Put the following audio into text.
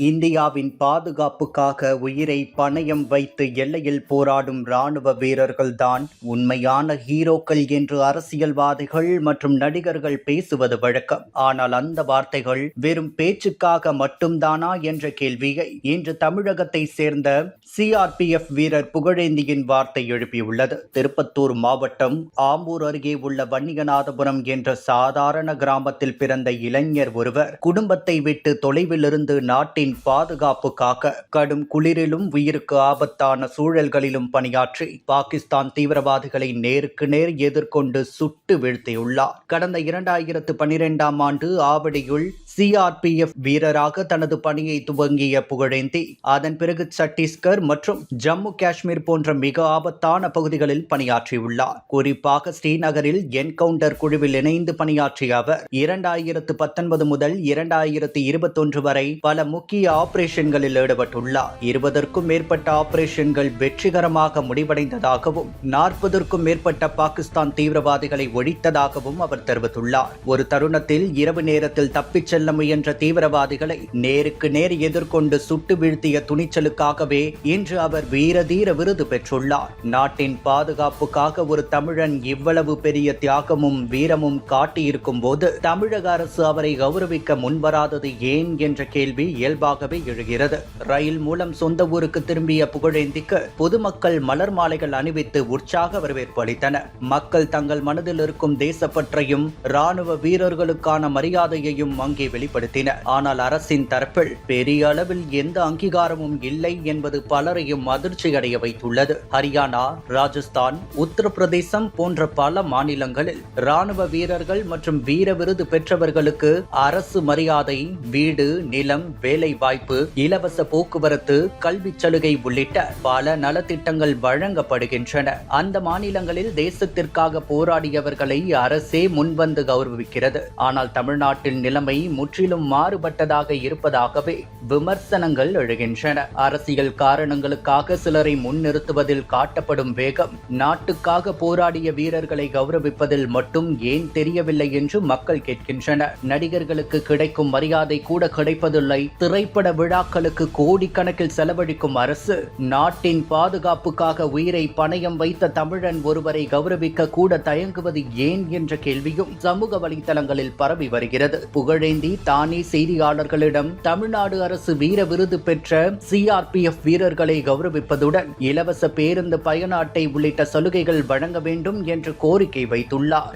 இந்தியாவின் பாதுகாப்புக்காக உயிரை பணயம் வைத்து எல்லையில் போராடும் ராணுவ வீரர்கள்தான் உண்மையான ஹீரோக்கள் என்று அரசியல்வாதிகள் மற்றும் நடிகர்கள் பேசுவது வழக்கம். ஆனால் அந்த வார்த்தைகள் வெறும் பேச்சுக்காக மட்டும்தானா என்ற கேள்வியை இன்று தமிழகத்தை சேர்ந்த சிஆர்பிஎஃப் வீரர் புகழேந்தியின் வார்த்தை எழுப்பியுள்ளது. திருப்பத்தூர் மாவட்டம் ஆம்பூர் அருகே உள்ள வன்னியநாதபுரம் என்ற சாதாரண கிராமத்தில் பிறந்த இளைஞர் ஒருவர் குடும்பத்தை விட்டு தொலைவில் இருந்து நாட்டின் பாதுகாப்புக்காக கடும் குளிரிலும் உயிருக்கு ஆபத்தான சூழல்களிலும் பணியாற்றி பாகிஸ்தான் தீவிரவாதிகளை நேருக்கு நேர் எதிர்கொண்டு சுட்டு வீழ்த்தியுள்ளார். கடந்த 2012ஆம் ஆண்டு ஆவடியுள் சிஆர்பிஎஃப் வீரராக தனது பணியை துவங்கிய புகழேந்தி அதன் பிறகு சத்தீஸ்கர் மற்றும் ஜம்மு காஷ்மீர் போன்ற மிக ஆபத்தான பகுதிகளில் பணியாற்றியுள்ளார். குறிப்பாக ஸ்ரீநகரில் என்கவுண்டர் குழுவில் இணைந்து பணியாற்றிய அவர் 2019 முதல் 2021 வரை பல முக்கிய ஆபரேஷன்களில் ஈடுபட்டுள்ளார். 20க்கும் மேற்பட்ட ஆபரேஷன்கள் வெற்றிகரமாக முடிவடைந்ததாகவும் 40க்கும் மேற்பட்ட பாகிஸ்தான் தீவிரவாதிகளை ஒழித்ததாகவும் அவர் தெரிவித்துள்ளார். ஒரு தருணத்தில் இரவு நேரத்தில் தப்பிச் செல்ல முயன்ற தீவிரவாதிகளை நேருக்கு நேர் எதிர்கொண்டு சுட்டு வீழ்த்திய துணிச்சலுக்காகவே இன்று அவர் வீரதீர விருது பெற்றுள்ளார். நாட்டின் பாதுகாப்புக்காக ஒரு தமிழன் இவ்வளவு பெரிய தியாகமும் வீரமும் காட்டியிருக்கும் போது தமிழக அரசு அவரை கௌரவிக்க முன்வராதது ஏன் என்ற கேள்வி இயல்பாகவே எழுகிறது. ரயில் மூலம் சொந்த ஊருக்கு திரும்பிய புகழேந்திக்கு பொதுமக்கள் மலர் மாலைகள் அணிவித்து உற்சாக வரவேற்பு அளித்தனர். மக்கள் தங்கள் மனதில் இருக்கும் தேசப்பற்றையும் ராணுவ வீரர்களுக்கான மரியாதையையும் அங்கே வெளிப்படுத்தினர். ஆனால் அரசின் தரப்பில் பெரிய அளவில் எந்த அங்கீகாரமும் இல்லை என்பது பலரையும் அதிர்ச்சி அடைய வைத்துள்ளது. ஹரியானா, ராஜஸ்தான், உத்தரப்பிரதேசம் போன்ற பல மாநிலங்களில் ராணுவ வீரர்கள் மற்றும் வீர விருது பெற்றவர்களுக்கு அரசு மரியாதை, வீடு, நிலம், வேலை வாய்ப்பு, இலவச போக்குவரத்து, கல்வி சலுகை உள்ளிட்ட பல நலத்திட்டங்கள் வழங்கப்படுகின்றன. அந்த மாநிலங்களில் தேசத்திற்காக போராடியவர்களை அரசே முன்வந்து கௌரவிக்கிறது. ஆனால் தமிழ்நாட்டில் நிலைமை முற்றிலும் மாறுபட்டதாக இருப்பதாகவே விமர்சனங்கள் எழுகின்றன. அரசியல் காரணங்களுக்காக சிலரை முன்னிறுத்துவதில் காட்டப்படும் வேகம் நாட்டுக்காக போராடிய வீரர்களை கௌரவிப்பதில் மட்டும் ஏன் தெரியவில்லை என்று மக்கள் கேட்கின்றனர். நடிகர்களுக்கு கிடைக்கும் மரியாதை கூட கிடைப்பதில்லை. திரைப்பட விழாக்களுக்கு கோடிக்கணக்கில் செலவழிக்கும் அரசு நாட்டின் பாதுகாப்புக்காக உயிரை பணயம் வைத்த தமிழன் ஒருவரை கௌரவிக்க கூட தயங்குவது ஏன் என்ற கேள்வியும் சமூக வலைதளங்களில் பரவி வருகிறது. புகழேந்தி தானே செய்தியாளர்களிடம் தமிழ்நாடு அரசு வீர விருது பெற்ற சிஆர்பிஎஃப் வீரர்களை கௌரவிப்பதுடன் இலவச பேருந்து பயண அட்டை உள்ளிட்ட சலுகைகள் வழங்க வேண்டும் என்று கோரிக்கை வைத்துள்ளார்.